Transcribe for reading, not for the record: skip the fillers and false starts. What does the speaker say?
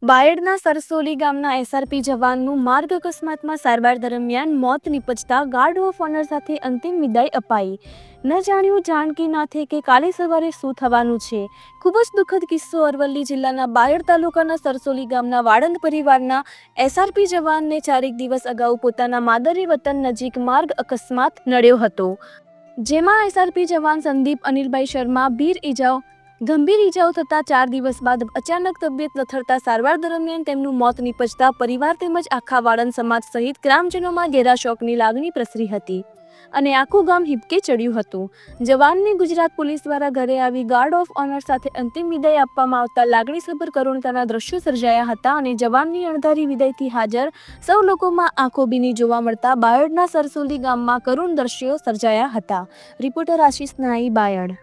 બાયડના સરસોલી ગામના એસઆરપી જવાનનું માર્ગ અકસ્માતમાં સારવાર દરમિયાન મોત નીપજતા ગાર્ડ ઓફ ઓનર સાથે અંતિમ વિદાય અપાઈ. ન જાણ્યું જાનકી નાથે કે કાલે સવારે શું થવાનું છે. ખૂબ જ દુઃખદ કિસ્સો અરવલ્લી જિલ્લાના બાયડ તાલુકાના સરસોલી ગામના વાળંદ પરિવારના એસઆરપી જવાનને 4 દિવસ અગાઉ પોતાના માદરે વતન નજીક માર્ગ અકસ્માત નડ્યો હતો, જેમાં એસઆરપી જવાન સંદીપ અનિલભાઈ શર્મા ગંભીર ઈજાઓ થતા 4 દિવસ બાદ અચાનક તબિયત લથડતા સારવાર દરમિયાન તેમનું મોત નીપજતા પરિવાર તેમજ આખા વાળંદ સમાજ સહિત ગ્રામજનોમાં ઘેરા શોકની લાગણી પ્રસરી હતી અને આખું ગામ હિબકે ચડ્યું હતું. જવાનને ગુજરાત પોલીસ દ્વારા ઘરે આવી ગાર્ડ ઓફ ઓનર સાથે અંતિમ વિદાય આપવામાં આવતા લાગણીસભર કરુણતાના દ્રશ્યો સર્જાયા હતા અને જવાનની અણધારી વિદાયથી હાજર સૌ લોકોમાં આંખો ભીની જોવા મળતા બાયડના સરસોલી ગામમાં કરુણ દ્રશ્યો સર્જાયા હતા. રિપોર્ટર આશિષ નાઈ, બાયડ.